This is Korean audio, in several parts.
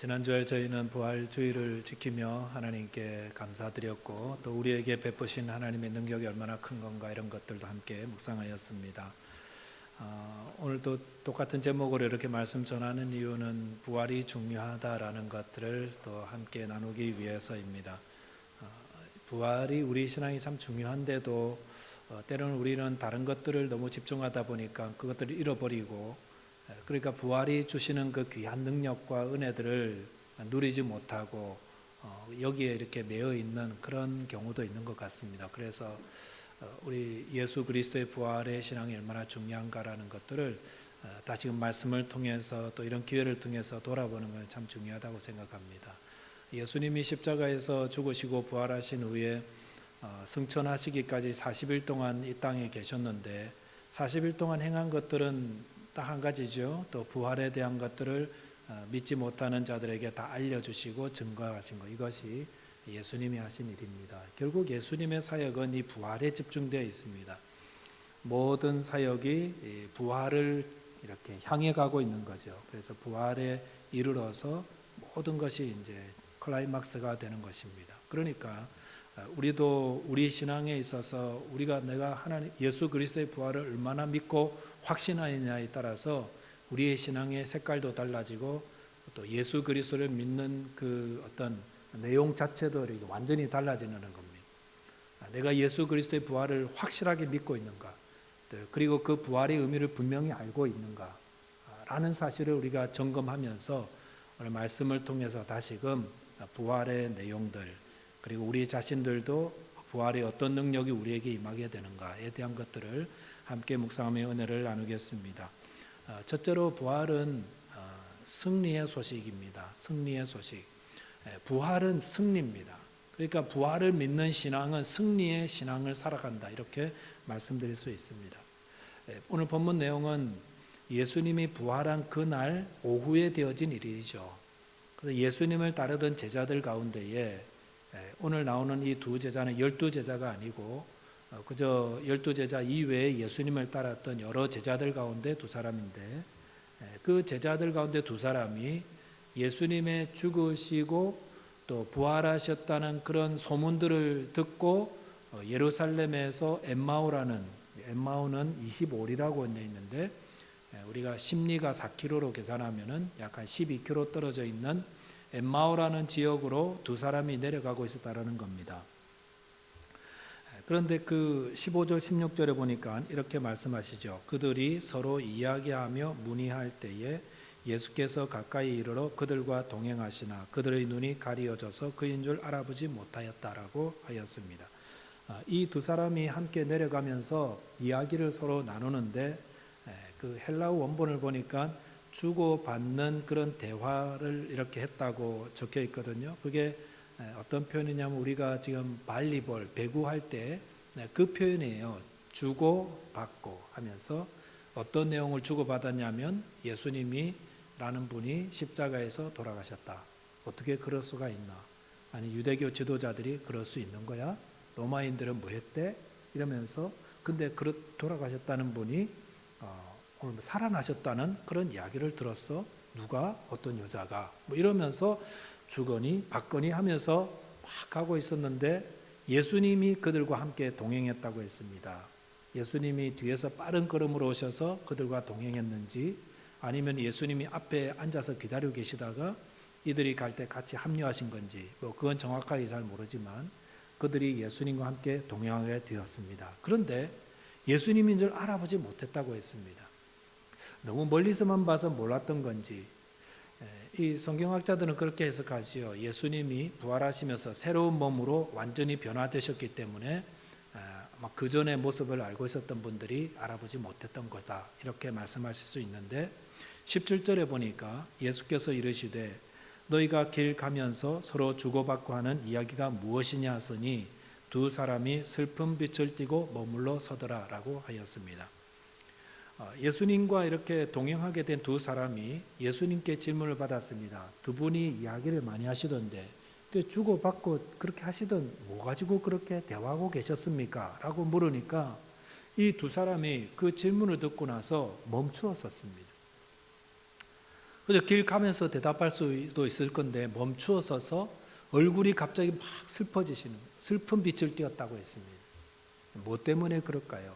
지난주에 저희는 부활주의를 지키며 하나님께 감사드렸고 또 우리에게 베푸신 하나님의 능력이 얼마나 큰 건가 이런 것들도 함께 묵상하였습니다. 오늘도 똑같은 제목으로 이렇게 말씀 전하는 이유는 부활이 중요하다라는 것들을 또 함께 나누기 위해서입니다. 부활이 우리 신앙이 참 중요한데도 때로는 우리는 다른 것들을 너무 집중하다 보니까 그것들을 잃어버리고, 그러니까 부활이 주시는 그 귀한 능력과 은혜들을 누리지 못하고 여기에 이렇게 매여 있는 그런 경우도 있는 것 같습니다. 그래서 우리 예수 그리스도의 부활의 신앙이 얼마나 중요한가라는 것들을 다시금 말씀을 통해서 또 이런 기회를 통해서 돌아보는 건 참 중요하다고 생각합니다. 예수님이 십자가에서 죽으시고 부활하신 후에 승천하시기까지 40일 동안 이 땅에 계셨는데 40일 동안 행한 것들은 딱 한 가지죠. 또 부활에 대한 것들을 믿지 못하는 자들에게 다 알려주시고 증거하신 것, 이것이 예수님이 하신 일입니다. 결국 예수님의 사역은 이 부활에 집중되어 있습니다. 모든 사역이 부활을 이렇게 향해 가고 있는 거죠. 그래서 부활에 이르러서 모든 것이 이제 클라이막스가 되는 것입니다. 그러니까 우리도 우리 신앙에 있어서 내가 하나님 예수 그리스도의 부활을 얼마나 믿고 확신하느냐에 따라서 우리의 신앙의 색깔도 달라지고 또 예수 그리스도를 믿는 그 어떤 내용 자체도 완전히 달라지는 겁니다. 내가 예수 그리스도의 부활을 확실하게 믿고 있는가, 그리고 그 부활의 의미를 분명히 알고 있는가 라는 사실을 우리가 점검하면서 오늘 말씀을 통해서 다시금 부활의 내용들, 그리고 우리 자신들도 부활의 어떤 능력이 우리에게 임하게 되는가에 대한 것들을 함께 묵상하며 은혜를 나누겠습니다. 첫째로 부활은 승리의 소식입니다. 승리의 소식. 부활은 승리입니다. 그러니까 부활을 믿는 신앙은 승리의 신앙을 살아간다, 이렇게 말씀드릴 수 있습니다. 오늘 본문 내용은 예수님이 부활한 그날 오후에 되어진 일이죠. 그래서 예수님을 따르던 제자들 가운데에 오늘 나오는 이 두 제자는 12제자가 아니고 그저 12제자 이외에 예수님을 따랐던 여러 제자들 가운데 두 사람인데, 그 제자들 가운데 두 사람이 예수님의 죽으시고 또 부활하셨다는 그런 소문들을 듣고 예루살렘에서 엠마오는 25리라고 되어 있는데 우리가 십리가 4km로 계산하면 약 한 12km 떨어져 있는 엠마오라는 지역으로 두 사람이 내려가고 있었다는 겁니다. 그런데 그 15절 16절에 보니까 이렇게 말씀하시죠. 그들이 서로 이야기하며 문의할 때에 예수께서 가까이 이르러 그들과 동행하시나 그들의 눈이 가리어져서 그인 줄 알아보지 못하였다라고 하였습니다. 이 두 사람이 함께 내려가면서 이야기를 서로 나누는데 그 헬라어 원본을 보니까 주고받는 그런 대화를 이렇게 했다고 적혀 있거든요. 그게 어떤 표현이냐면 우리가 지금 발리볼, 배구할 때 그 표현이에요. 주고받고 하면서 어떤 내용을 주고받았냐면 예수님이 라는 분이 십자가에서 돌아가셨다. 어떻게 그럴 수가 있나? 아니 유대교 지도자들이 그럴 수 있는 거야? 로마인들은 뭐 했대? 이러면서 근데 돌아가셨다는 분이 오늘 살아나셨다는 그런 이야기를 들었어. 누가? 어떤 여자가? 뭐 이러면서 주거니 받거니 하면서 막 가고 있었는데 예수님이 그들과 함께 동행했다고 했습니다. 예수님이 뒤에서 빠른 걸음으로 오셔서 그들과 동행했는지 아니면 예수님이 앞에 앉아서 기다리고 계시다가 이들이 갈 때 같이 합류하신 건지 뭐 그건 정확하게 잘 모르지만 그들이 예수님과 함께 동행하게 되었습니다. 그런데 예수님인 줄 알아보지 못했다고 했습니다. 너무 멀리서만 봐서 몰랐던 건지, 이 성경학자들은 그렇게 해석하지요. 예수님이 부활하시면서 새로운 몸으로 완전히 변화되셨기 때문에 그 전의 모습을 알고 있었던 분들이 알아보지 못했던 거다, 이렇게 말씀하실 수 있는데 17절에 보니까 예수께서 이르시되 너희가 길 가면서 서로 주고받고 하는 이야기가 무엇이냐 하시니 두 사람이 슬픈 빛을 띠고 머물러 서더라 라고 하였습니다. 예수님과 이렇게 동행하게 된 두 사람이 예수님께 질문을 받았습니다. 두 분이 이야기를 많이 하시던데 주고받고 그렇게 하시던 뭐 가지고 그렇게 대화하고 계셨습니까? 라고 물으니까 이 두 사람이 그 질문을 듣고 나서 멈추었었습니다. 그래서 길 가면서 대답할 수도 있을 건데 멈추어 서서 얼굴이 갑자기 막 슬퍼지시는, 슬픈 빛을 띄었다고 했습니다. 뭐 때문에 그럴까요?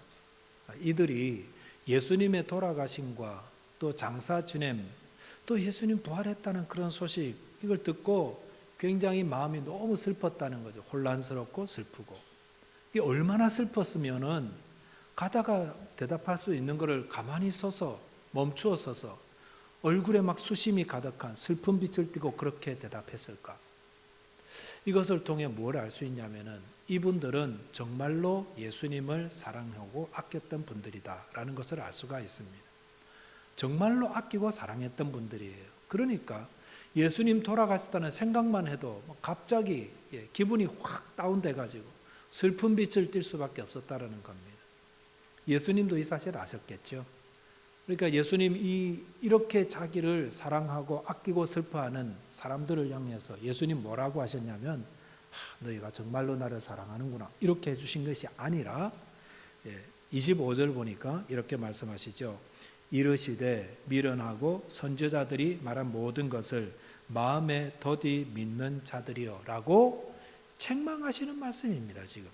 이들이 예수님의 돌아가심과 또 장사 지냄, 또 예수님 부활했다는 그런 소식, 이걸 듣고 굉장히 마음이 너무 슬펐다는 거죠. 혼란스럽고 슬프고. 이게 얼마나 슬펐으면은 가다가 대답할 수 있는 것을 가만히 서서 멈추어 서서 얼굴에 막 수심이 가득한 슬픈 빛을 띠고 그렇게 대답했을까? 이것을 통해 뭘 알 수 있냐면은 이분들은 정말로 예수님을 사랑하고 아꼈던 분들이다라는 것을 알 수가 있습니다. 정말로 아끼고 사랑했던 분들이에요. 그러니까 예수님 돌아가셨다는 생각만 해도 갑자기 기분이 확 다운돼가지고 슬픈 빛을 띌 수밖에 없었다라는 겁니다. 예수님도 이 사실을 아셨겠죠. 그러니까 예수님 이렇게 자기를 사랑하고 아끼고 슬퍼하는 사람들을 향해서 예수님 뭐라고 하셨냐면 너희가 정말로 나를 사랑하는구나 이렇게 해주신 것이 아니라 25절 보니까 이렇게 말씀하시죠. 이르시되 미련하고 선지자들이 말한 모든 것을 마음에 더디 믿는 자들이여 라고 책망하시는 말씀입니다. 지금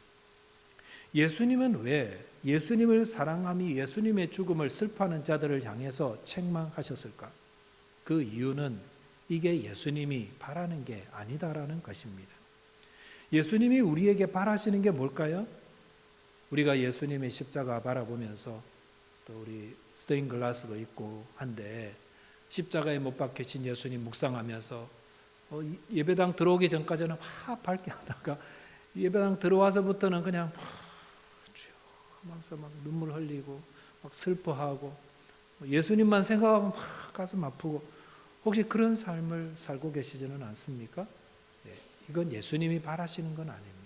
예수님은 왜 예수님을 사랑함이 예수님의 죽음을 슬퍼하는 자들을 향해서 책망하셨을까? 그 이유는 이게 예수님이 바라는 게 아니다라는 것입니다. 예수님이 우리에게 바라시는 게 뭘까요? 우리가 예수님의 십자가 바라보면서 또 우리 스테인 글라스도 있고 한데 십자가에 못 박히신 예수님 묵상하면서 예배당 들어오기 전까지는 막 밝게 하다가 예배당 들어와서부터는 그냥 하면서 막 눈물 흘리고 막 슬퍼하고 예수님만 생각하면 막 가슴 아프고 혹시 그런 삶을 살고 계시지는 않습니까? 이건 예수님이 바라시는 건 아닙니다.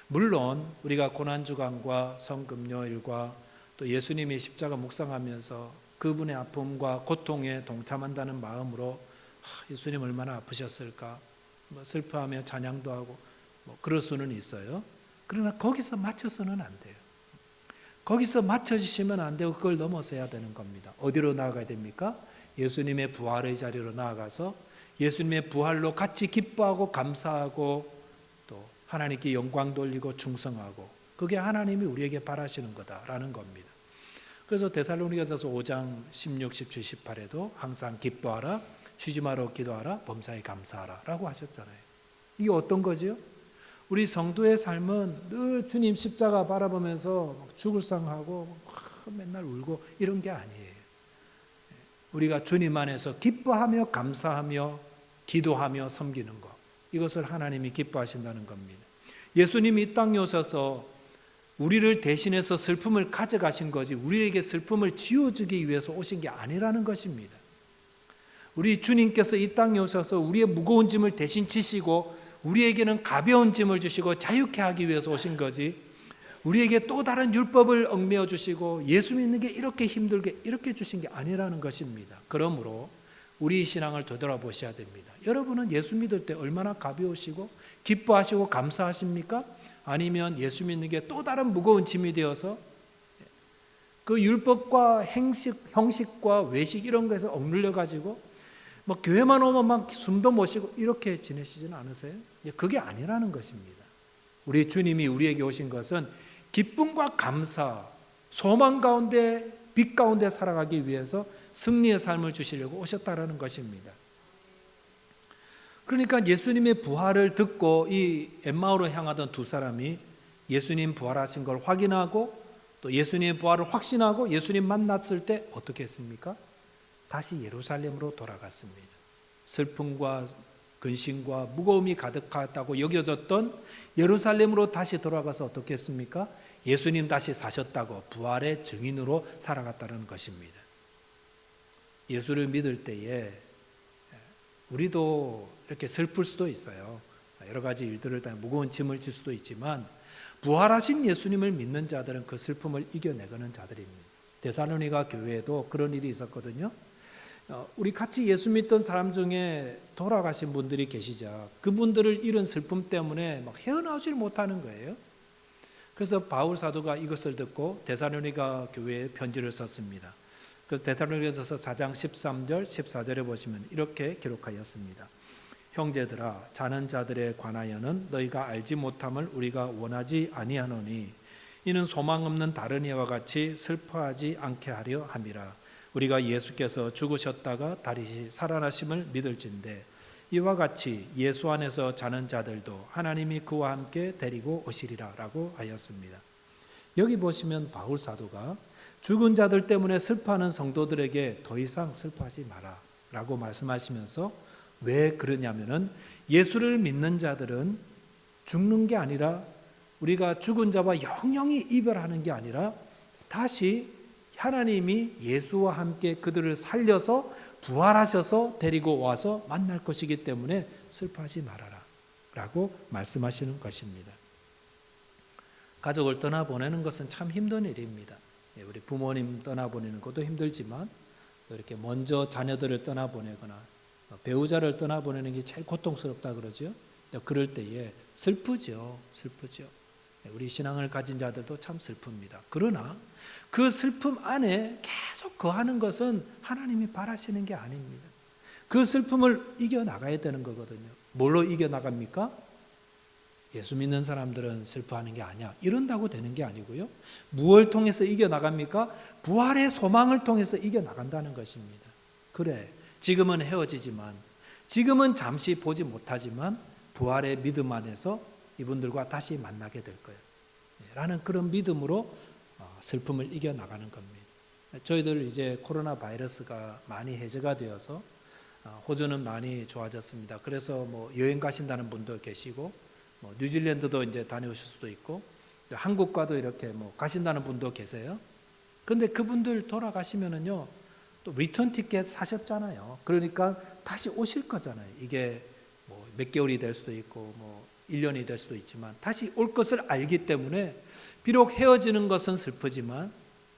물론 우리가 고난주간과 성금요일과 또 예수님이 십자가 묵상하면서 그분의 아픔과 고통에 동참한다는 마음으로 예수님 얼마나 아프셨을까 슬퍼하며 찬양도 하고 그럴 수는 있어요. 그러나 거기서 맞춰서는 안 돼요. 거기서 맞춰주시면 안 되고 그걸 넘어서야 되는 겁니다. 어디로 나아가야 됩니까? 예수님의 부활의 자리로 나아가서 예수님의 부활로 같이 기뻐하고 감사하고 또 하나님께 영광 돌리고 충성하고 그게 하나님이 우리에게 바라시는 거다라는 겁니다. 그래서 데살로니가서 5장 16, 17, 18에도 항상 기뻐하라, 쉬지 말고 기도하라, 범사에 감사하라 라고 하셨잖아요. 이게 어떤 거지요? 우리 성도의 삶은 늘 주님 십자가 바라보면서 죽을 상하고 맨날 울고 이런 게 아니에요. 우리가 주님 안에서 기뻐하며 감사하며 기도하며 섬기는 것, 이것을 하나님이 기뻐하신다는 겁니다. 예수님이 이 땅에 오셔서 우리를 대신해서 슬픔을 가져가신 거지 우리에게 슬픔을 지워주기 위해서 오신 게 아니라는 것입니다. 우리 주님께서 이 땅에 오셔서 우리의 무거운 짐을 대신 지시고 우리에게는 가벼운 짐을 주시고 자유케 하기 위해서 오신 거지 우리에게 또 다른 율법을 얽매어 주시고 예수 믿는 게 이렇게 힘들게 이렇게 주신 게 아니라는 것입니다. 그러므로 우리 신앙을 되돌아보셔야 됩니다. 여러분은 예수 믿을 때 얼마나 가벼우시고 기뻐하시고 감사하십니까? 아니면 예수 믿는 게 또 다른 무거운 짐이 되어서 그 율법과 형식과 외식 이런 거에서 억눌려 가지고 뭐 교회만 오면 막 숨도 못 쉬고 이렇게 지내시지는 않으세요? 그게 아니라는 것입니다. 우리 주님이 우리에게 오신 것은 기쁨과 감사, 소망 가운데 빛 가운데 살아가기 위해서 승리의 삶을 주시려고 오셨다라는 것입니다. 그러니까 예수님의 부활을 듣고 이 엠마오로 향하던 두 사람이 예수님 부활하신 걸 확인하고 또 예수님의 부활을 확신하고 예수님 만났을 때 어떻게 했습니까? 다시 예루살렘으로 돌아갔습니다. 슬픔과 근심과 무거움이 가득하다고 여겨졌던 예루살렘으로 다시 돌아가서 어떻게 했습니까? 예수님 다시 사셨다고 부활의 증인으로 살아갔다는 것입니다. 예수를 믿을 때에 우리도 이렇게 슬플 수도 있어요. 여러 가지 일들을 다 무거운 짐을 질 수도 있지만 부활하신 예수님을 믿는 자들은 그 슬픔을 이겨내가는 자들입니다. 데살로니가 교회에도 그런 일이 있었거든요. 우리 같이 예수 믿던 사람 중에 돌아가신 분들이 계시자 그분들을 잃은 슬픔 때문에 막 헤어나오질 못하는 거예요. 그래서 바울 사도가 이것을 듣고 데살로니가 교회에 편지를 썼습니다. 그래서 데살로니가전서 4장 13절 14절에 보시면 이렇게 기록하였습니다. 형제들아, 자는 자들에 관하여는 너희가 알지 못함을 우리가 원하지 아니하노니 이는 소망 없는 다른 이와 같이 슬퍼하지 않게 하려 함이라. 우리가 예수께서 죽으셨다가 다시 살아나심을 믿을진대 이와 같이 예수 안에서 자는 자들도 하나님이 그와 함께 데리고 오시리라 라고 하였습니다. 여기 보시면 바울 사도가 죽은 자들 때문에 슬퍼하는 성도들에게 더 이상 슬퍼하지 마라 라고 말씀하시면서 왜 그러냐면은 예수를 믿는 자들은 죽는 게 아니라 우리가 죽은 자와 영영이 이별하는 게 아니라 다시 하나님이 예수와 함께 그들을 살려서 부활하셔서 데리고 와서 만날 것이기 때문에 슬퍼하지 말아라 라고 말씀하시는 것입니다. 가족을 떠나보내는 것은 참 힘든 일입니다. 우리 부모님 떠나보내는 것도 힘들지만 또 이렇게 먼저 자녀들을 떠나보내거나 배우자를 떠나보내는 게 제일 고통스럽다 그러죠. 그럴 때에 슬프죠. 우리 신앙을 가진 자들도 참 슬픕니다. 그러나 그 슬픔 안에 계속 거하는 것은 하나님이 바라시는 게 아닙니다. 그 슬픔을 이겨나가야 되는 거거든요. 뭘로 이겨나갑니까? 예수 믿는 사람들은 슬퍼하는 게 아니야 이런다고 되는 게 아니고요. 무엇을 통해서 이겨나갑니까? 부활의 소망을 통해서 이겨나간다는 것입니다. 그래, 지금은 헤어지지만, 지금은 잠시 보지 못하지만 부활의 믿음 안에서 이분들과 다시 만나게 될 거예요 라는 그런 믿음으로 슬픔을 이겨나가는 겁니다. 저희들 이제 코로나 바이러스가 많이 해제가 되어서 호주는 많이 좋아졌습니다. 그래서 뭐 여행 가신다는 분도 계시고 뉴질랜드도 이제 다녀오실 수도 있고 한국과도 이렇게 뭐 가신다는 분도 계세요. 그런데 그분들 돌아가시면은요 또 리턴 티켓 사셨잖아요. 그러니까 다시 오실 거잖아요. 이게 뭐 몇 개월이 될 수도 있고 뭐 1년이 될 수도 있지만 다시 올 것을 알기 때문에 비록 헤어지는 것은 슬프지만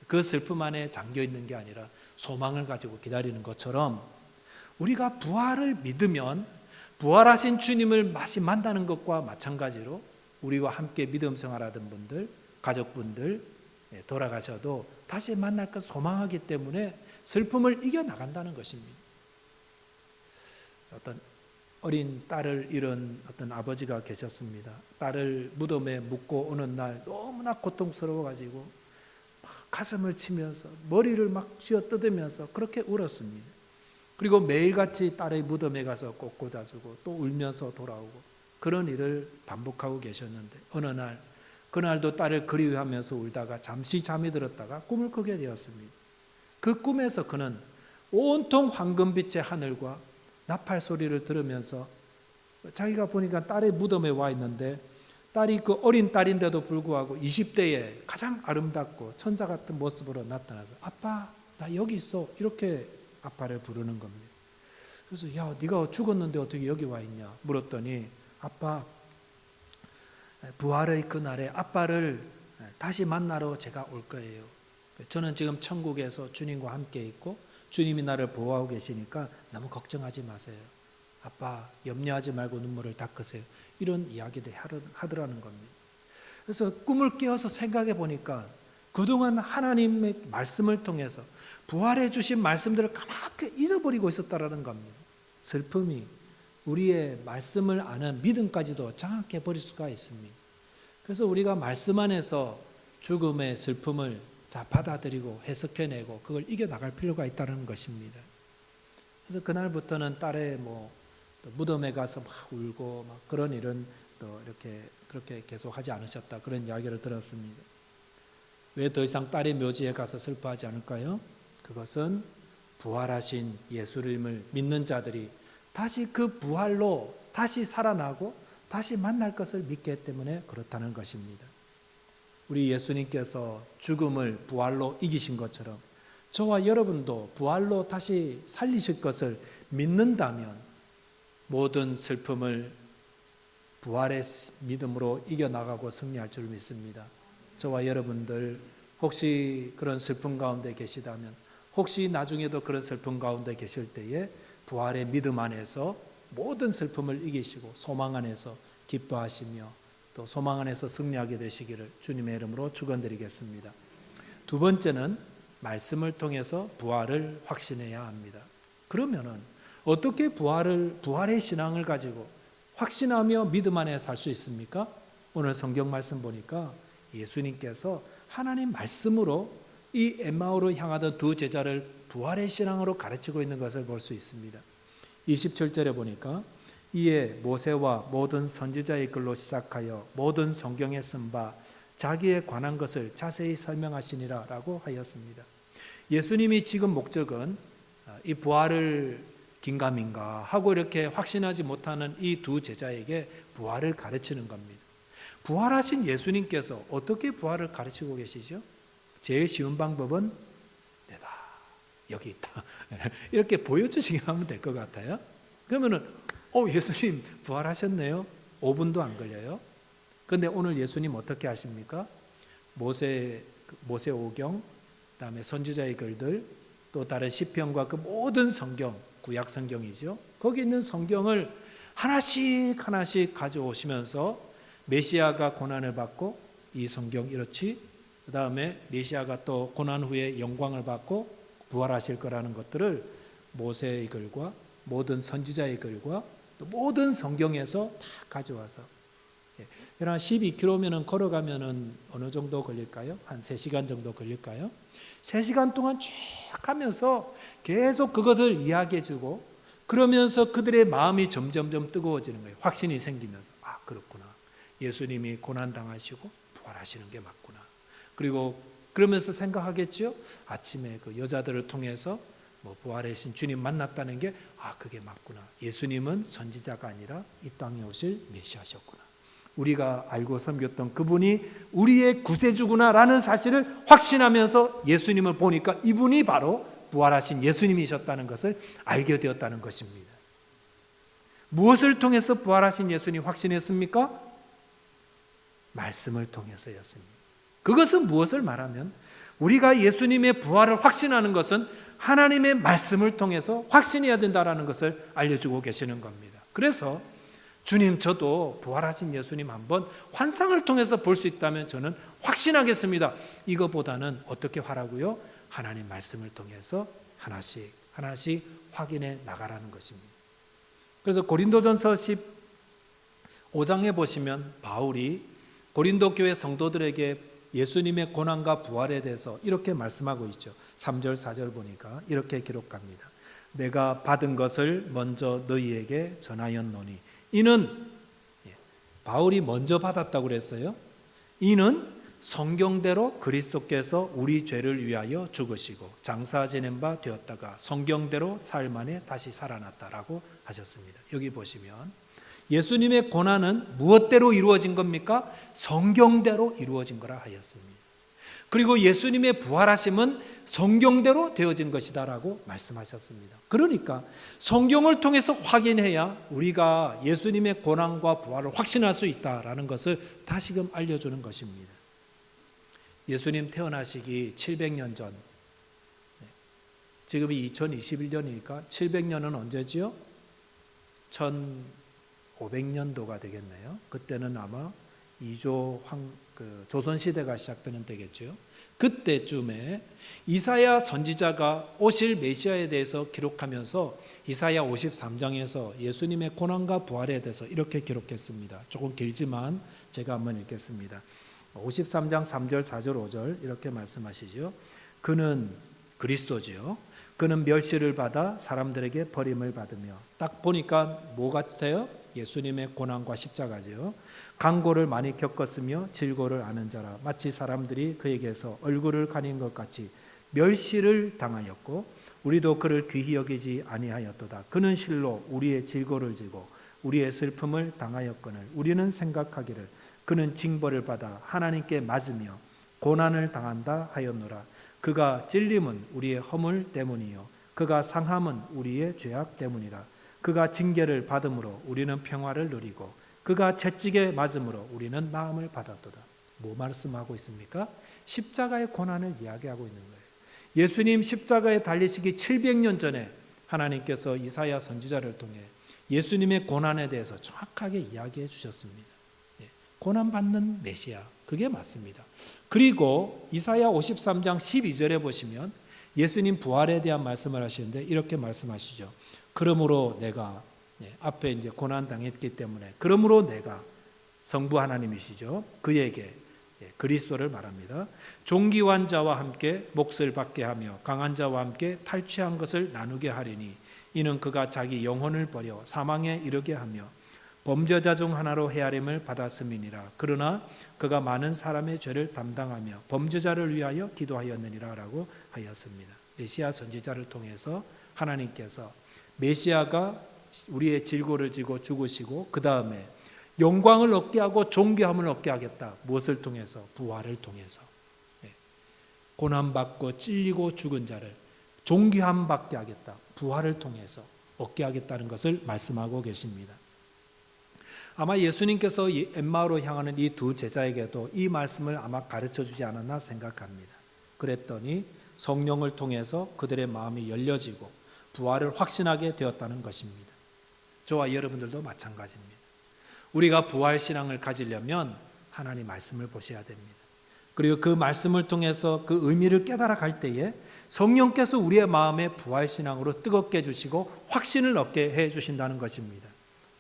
그 슬픔 안에 잠겨 있는 게 아니라 소망을 가지고 기다리는 것처럼 우리가 부활을 믿으면 부활하신 주님을 다시 만나는 것과 마찬가지로 우리와 함께 믿음 생활하던 분들, 가족분들 돌아가셔도 다시 만날 것 소망하기 때문에 슬픔을 이겨나간다는 것입니다. 어떤 어린 딸을 잃은 어떤 아버지가 계셨습니다. 딸을 무덤에 묻고 오는 날 너무나 고통스러워가지고 막 가슴을 치면서 머리를 막 쥐어뜯으면서 그렇게 울었습니다. 그리고 매일같이 딸의 무덤에 가서 꼭 꽂아주고 또 울면서 돌아오고 그런 일을 반복하고 계셨는데 어느 날 그날도 딸을 그리워하면서 울다가 잠시 잠이 들었다가 꿈을 꾸게 되었습니다. 그 꿈에서 그는 온통 황금빛의 하늘과 나팔 소리를 들으면서 자기가 보니까 딸의 무덤에 와 있는데 딸이 그 어린 딸인데도 불구하고 20대에 가장 아름답고 천사 같은 모습으로 나타나서 아빠 나 여기 있어 이렇게 아빠를 부르는 겁니다. 그래서 야 네가 죽었는데 어떻게 여기 와 있냐 물었더니 아빠 부활의 그날에 아빠를 다시 만나러 제가 올 거예요. 저는 지금 천국에서 주님과 함께 있고 주님이 나를 보호하고 계시니까 너무 걱정하지 마세요. 아빠 염려하지 말고 눈물을 닦으세요. 이런 이야기를 하더라는 겁니다. 그래서 꿈을 깨어서 생각해 보니까 그동안 하나님의 말씀을 통해서 부활해 주신 말씀들을 까맣게 잊어버리고 있었다라는 겁니다. 슬픔이 우리의 말씀을 아는 믿음까지도 장악해 버릴 수가 있습니다. 그래서 우리가 말씀 안에서 죽음의 슬픔을 받아들이고 해석해내고 그걸 이겨나갈 필요가 있다는 것입니다. 그래서 그날부터는 딸의 무덤에 가서 막 울고 막 그런 일은 또 이렇게 그렇게 계속 하지 않으셨다 그런 이야기를 들었습니다. 왜 더 이상 딸의 묘지에 가서 슬퍼하지 않을까요? 그것은 부활하신 예수님을 믿는 자들이 다시 그 부활로 다시 살아나고 다시 만날 것을 믿기 때문에 그렇다는 것입니다. 우리 예수님께서 죽음을 부활로 이기신 것처럼 저와 여러분도 부활로 다시 살리실 것을 믿는다면 모든 슬픔을 부활의 믿음으로 이겨나가고 승리할 줄 믿습니다. 저와 여러분들 혹시 그런 슬픔 가운데 계시다면 혹시 나중에도 그런 슬픔 가운데 계실 때에 부활의 믿음 안에서 모든 슬픔을 이기시고 소망 안에서 기뻐하시며 또 소망 안에서 승리하게 되시기를 주님의 이름으로 축원드리겠습니다. 두 번째는 말씀을 통해서 부활을 확신해야 합니다. 그러면은 어떻게 부활의 신앙을 가지고 확신하며 믿음 안에 살 수 있습니까? 오늘 성경 말씀 보니까 예수님께서 하나님 말씀으로 이 엠마오로 향하던 두 제자를 부활의 신앙으로 가르치고 있는 것을 볼 수 있습니다. 27절에 보니까 이에 모세와 모든 선지자의 글로 시작하여 모든 성경에 쓴 바 자기에 관한 것을 자세히 설명하시니라 라고 하였습니다. 예수님이 지금 목적은 이 부활을 긴가민가 하고 이렇게 확신하지 못하는 이 두 제자에게 부활을 가르치는 겁니다. 부활하신 예수님께서 어떻게 부활을 가르치고 계시죠? 제일 쉬운 방법은 내다, 여기 있다 이렇게 보여주시게 하면 될 것 같아요. 그러면은 예수님 부활하셨네요. 5분도 안 걸려요. 그런데 오늘 예수님 어떻게 하십니까? 모세 오경, 그다음에 선지자의 글들, 또 다른 시편과 그 모든 성경, 구약 성경이죠. 거기 있는 성경을 하나씩 하나씩 가져오시면서 메시아가 고난을 받고 이 성경 이렇지, 그 다음에 메시아가 또 고난 후에 영광을 받고 부활하실 거라는 것들을 모세의 글과 모든 선지자의 글과 또 모든 성경에서 다 가져와서 한 12km면 걸어가면 어느 정도 걸릴까요? 한 3시간 정도 걸릴까요? 3시간 동안 쭉 하면서 계속 그것을 이야기해 주고 그러면서 그들의 마음이 점점점 뜨거워지는 거예요. 확신이 생기면서 그렇구나. 예수님이 고난당하시고 부활하시는 게 맞구나. 그리고 그러면서 생각하겠죠. 아침에 그 여자들을 통해서 부활하신 주님 만났다는 게 그게 맞구나. 예수님은 선지자가 아니라 이 땅에 오실 메시아셨구나. 우리가 알고 섬겼던 그분이 우리의 구세주구나라는 사실을 확신하면서 예수님을 보니까 이분이 바로 부활하신 예수님이셨다는 것을 알게 되었다는 것입니다. 무엇을 통해서 부활하신 예수님 확신했습니까? 말씀을 통해서였습니다. 그것은 무엇을 말하면 우리가 예수님의 부활을 확신하는 것은 하나님의 말씀을 통해서 확신해야 된다는 것을 알려주고 계시는 겁니다. 그래서 주님, 저도 부활하신 예수님 한번 환상을 통해서 볼 수 있다면 저는 확신하겠습니다. 이거보다는 어떻게 하라고요? 하나님 말씀을 통해서 하나씩 하나씩 확인해 나가라는 것입니다. 그래서 고린도전서 15장에 보시면 바울이 고린도 교회 성도들에게 예수님의 고난과 부활에 대해서 이렇게 말씀하고 있죠. 3절 4절 보니까 이렇게 기록합니다. 내가 받은 것을 먼저 너희에게 전하였노니 이는 바울이 먼저 받았다고 그랬어요. 이는 성경대로 그리스도께서 우리 죄를 위하여 죽으시고 장사 지낸 바 되었다가 성경대로 사흘 만에 다시 살아났다라고 하셨습니다. 여기 보시면 예수님의 고난은 무엇대로 이루어진 겁니까? 성경대로 이루어진 거라 하였습니다. 그리고 예수님의 부활하심은 성경대로 되어진 것이다라고 말씀하셨습니다. 그러니까 성경을 통해서 확인해야 우리가 예수님의 고난과 부활을 확신할 수 있다라는 것을 다시금 알려주는 것입니다. 예수님 태어나시기 700년 전, 지금이 2021년이니까 700년은 언제지요? 1500년도가 되겠네요. 그때는 아마 2조 조선시대가 시작되는 때겠죠. 그때쯤에 이사야 선지자가 오실 메시아에 대해서 기록하면서 이사야 53장에서 예수님의 고난과 부활에 대해서 이렇게 기록했습니다. 조금 길지만 제가 한번 읽겠습니다. 53장 3절 4절 5절 이렇게 말씀하시죠. 그는 그리스도지요. 그는 멸시를 받아 사람들에게 버림을 받으며, 딱 보니까 뭐 같아요? 예수님의 고난과 십자가죠. 강고를 많이 겪었으며 질고를 아는 자라 마치 사람들이 그에게서 얼굴을 가린 것 같이 멸시를 당하였고 우리도 그를 귀히 여기지 아니하였도다. 그는 실로 우리의 질고를 지고 우리의 슬픔을 당하였거늘 우리는 생각하기를 그는 징벌을 받아 하나님께 맞으며 고난을 당한다 하였노라. 그가 찔림은 우리의 허물 때문이요 그가 상함은 우리의 죄악 때문이라. 그가 징계를 받음으로 우리는 평화를 누리고 그가 채찍에 맞음으로 우리는 나음을 받았도다. 뭐 말씀하고 있습니까? 십자가의 고난을 이야기하고 있는 거예요. 예수님 십자가에 달리시기 700년 전에 하나님께서 이사야 선지자를 통해 예수님의 고난에 대해서 정확하게 이야기해 주셨습니다. 고난받는 메시아, 그게 맞습니다. 그리고 이사야 53장 12절에 보시면 예수님 부활에 대한 말씀을 하시는데 이렇게 말씀하시죠. 그러므로 내가, 앞에 이제 고난 당했기 때문에, 그러므로 내가, 성부 하나님이시죠, 그에게, 그리스도를 말합니다. 종기환 자와 함께 몫을 받게 하며 강한 자와 함께 탈취한 것을 나누게 하리니 이는 그가 자기 영혼을 버려 사망에 이르게 하며 범죄자 중 하나로 헤아림을 받았음이니라. 그러나 그가 많은 사람의 죄를 담당하며 범죄자를 위하여 기도하였느니라 라고 하였습니다. 메시아 선지자를 통해서 하나님께서 메시아가 우리의 질고를 지고 죽으시고 그 다음에 영광을 얻게 하고 존귀함을 얻게 하겠다. 무엇을 통해서? 부활을 통해서. 고난받고 찔리고 죽은 자를 존귀함 받게 하겠다. 부활을 통해서 얻게 하겠다는 것을 말씀하고 계십니다. 아마 예수님께서 엠마오로 향하는 이 두 제자에게도 이 말씀을 아마 가르쳐 주지 않았나 생각합니다. 그랬더니 성령을 통해서 그들의 마음이 열려지고 부활을 확신하게 되었다는 것입니다. 저와 여러분들도 마찬가지입니다. 우리가 부활신앙을 가지려면 하나님 말씀을 보셔야 됩니다. 그리고 그 말씀을 통해서 그 의미를 깨달아 갈 때에 성령께서 우리의 마음에 부활신앙으로 뜨겁게 해주시고 확신을 얻게 해주신다는 것입니다.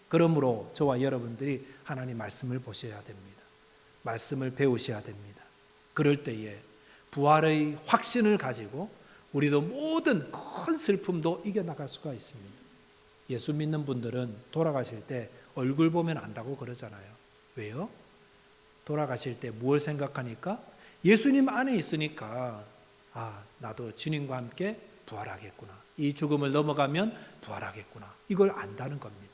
그러므로 저와 여러분들이 하나님 말씀을 보셔야 됩니다. 말씀을 배우셔야 됩니다. 그럴 때에 부활의 확신을 가지고 우리도 모든 큰 슬픔도 이겨나갈 수가 있습니다. 예수 믿는 분들은 돌아가실 때 얼굴 보면 안다고 그러잖아요. 왜요? 돌아가실 때 뭘 생각하니까? 예수님 안에 있으니까 나도 주님과 함께 부활하겠구나. 이 죽음을 넘어가면 부활하겠구나. 이걸 안다는 겁니다.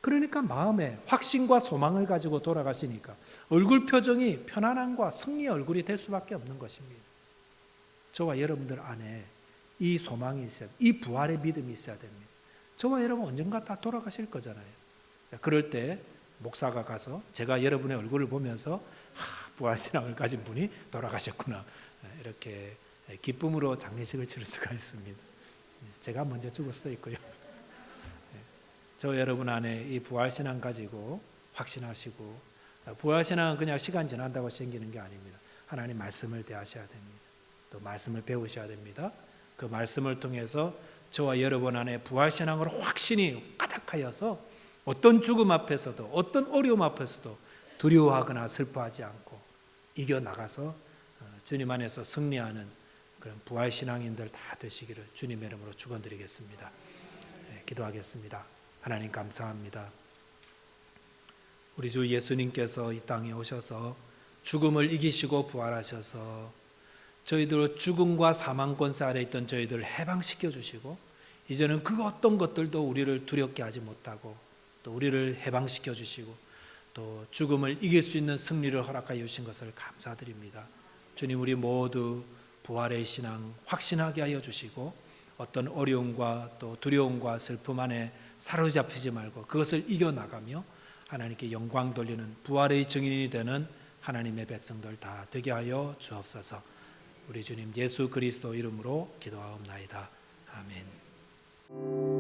그러니까 마음에 확신과 소망을 가지고 돌아가시니까 얼굴 표정이 편안함과 승리의 얼굴이 될 수밖에 없는 것입니다. 저와 여러분들 안에 이 소망이 있어야, 이 부활의 믿음이 있어야 됩니다. 저와 여러분 언젠가 다 돌아가실 거잖아요. 그럴 때 목사가 가서 제가 여러분의 얼굴을 보면서 부활신앙을 가진 분이 돌아가셨구나, 이렇게 기쁨으로 장례식을 치를 수가 있습니다. 제가 먼저 죽을 수도 있고요. 저 여러분 안에 이 부활신앙 가지고 확신하시고, 부활신앙은 그냥 시간 지난다고 생기는 게 아닙니다. 하나님 말씀을 대하셔야 됩니다. 또 말씀을 배우셔야 됩니다. 그 말씀을 통해서 저와 여러분 안에 부활신앙으로 확신이 가득하여서 어떤 죽음 앞에서도 어떤 어려움 앞에서도 두려워하거나 슬퍼하지 않고 이겨나가서 주님 안에서 승리하는 그런 부활신앙인들 다 되시기를 주님의 이름으로 축원드리겠습니다. 기도하겠습니다. 하나님 감사합니다. 우리 주 예수님께서 이 땅에 오셔서 죽음을 이기시고 부활하셔서 저희들 죽음과 사망 권세 아래 있던 저희들을 해방시켜 주시고 이제는 그 어떤 것들도 우리를 두렵게 하지 못하고 또 우리를 해방시켜 주시고 또 죽음을 이길 수 있는 승리를 허락하여 주신 것을 감사드립니다. 주님, 우리 모두 부활의 신앙 확신하게 하여 주시고 어떤 어려움과 또 두려움과 슬픔 안에 사로잡히지 말고 그것을 이겨나가며 하나님께 영광 돌리는 부활의 증인이 되는 하나님의 백성들 다 되게 하여 주옵소서. 우리 주님 예수 그리스도 이름으로 기도하옵나이다. 아멘.